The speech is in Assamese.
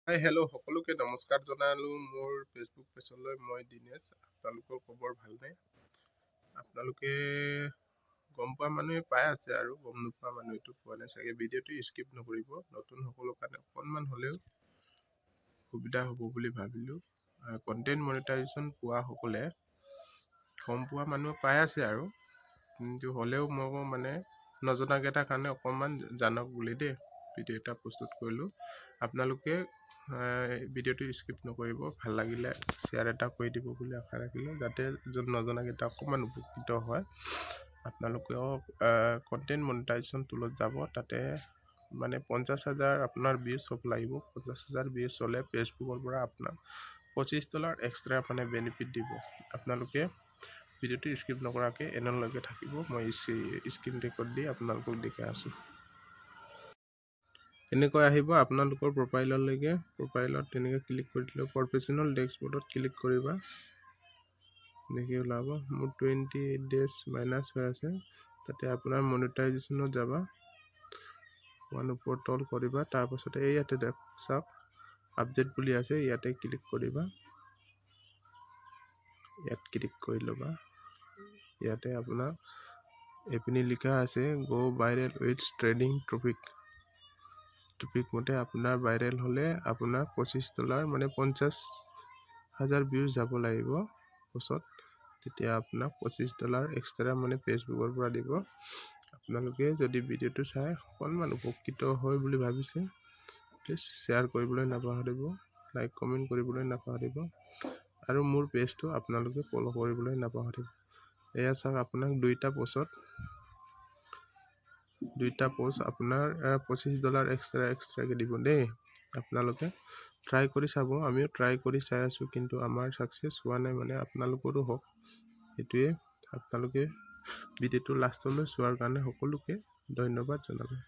হাই হেল্ল' সকলোকে নমস্কাৰ জনালোঁ মোৰ ফেচবুক পেজলৈ। মই দিনেশ। আপোনালোকৰ খবৰ ভালনে? আপোনালোকে গম পোৱা মানুহে পাই আছে আৰু গম নোপোৱা মানুহেতো পোৱা নাই চাগে। ভিডিঅ'টো স্কিপ নকৰিব। নতুন সকলৰ কাৰণে অকণমান হ'লেও সুবিধা হ'ব বুলি ভাবিলোঁ। কণ্টেণ্ট মনিটাইজেশ্যন পোৱা সকলে গম পোৱা মানুহ পাই আছে আৰু, কিন্তু হ'লেও মই মানে নজনাকেইটাৰ কাৰণে অকণমান জানক বুলি দেই ভিডিঅ' এটা প্ৰস্তুত কৰিলোঁ। আপোনালোকে ভিডিঅ'টো স্কিপ নকৰিব। ভাল লাগিলে শ্বেয়াৰ এটা কৰি দিব বুলি আশা ৰাখিলোঁ, যাতে য'ত নজনাকেইটা অকণমান উপকৃত হয়। আপোনালোকেও কণ্টেণ্ট মনিটাইজেশ্যন টুলত যাব, তাতে মানে 50,000 আপোনাৰ ভিউজ হ'ব লাগিব। 50,000 ভিউজ হ'লে ফেচবুকৰ পৰা আপোনাক $25 এক্সট্ৰা মানে বেনিফিট দিব। আপোনালোকে ভিডিঅ'টো স্কিপ নকৰাকৈ এনলৈকে থাকিব। মই স্ক্ৰীন ৰেকৰ্ড দি আপোনালোকক দেখাই আছোঁ। এনেকৈ আহিব আপোনালোকৰ প্ৰফাইললৈকে। প্ৰফাইলত তেনেকৈ ক্লিক কৰি দিলে প্ৰফেশ্যনেল ডেস্কবৰ্ডত ক্লিক কৰিবা, দেখি ওলাব। মোৰ 28 ডেজ মাইনাছ হৈ আছে। তাতে আপোনাৰ মনিটাইজেশ্যনত যাবা, ওৱান ওপৰত তল কৰিবা। তাৰপাছতে ইয়াতে চাওক আপডেট বুলি আছে, ইয়াতে ক্লিক কৰিবা। ইয়াত ক্লিক কৰি ল'বা। ইয়াতে আপোনাৰ এইপিনি লিখা আছে গো ভাইৰেল উইথ ট্ৰেণ্ডিং টপিক মতে আপোনাৰ ভাইৰেল হ'লে আপোনাৰ $25 মানে 50,000 ভিউজ যাব লাগিব বছত, তেতিয়া আপোনাক $25 এক্সট্ৰা মানে ফেচবুকৰ পৰা দিব। আপোনালোকে যদি ভিডিঅ'টো চাই অকণমান উপকৃত হয় বুলি ভাবিছে, প্লিজ শ্বেয়াৰ কৰিবলৈ নাপাহৰিব, লাইক কমেণ্ট কৰিবলৈ নাপাহৰিব, আৰু মোৰ পেজটো আপোনালোকে ফ'ল' কৰিবলৈ নাপাহৰিব। এয়া চাওক আপোনাক দুইটা পোষ্ট আপোনাৰ $25 এক্সট্ৰাকৈ দিব দেই। আপোনালোকে ট্ৰাই কৰি চাব। আমিও ট্ৰাই কৰি চাই আছোঁ, কিন্তু আমাৰ ছাকচেছ হোৱা নাই। মানে আপোনালোকৰো হওক, সেইটোৱে। আপোনালোকে ভিডিঅ'টো লাষ্টলৈ চোৱাৰ কাৰণে সকলোকে ধন্যবাদ জনালোঁ।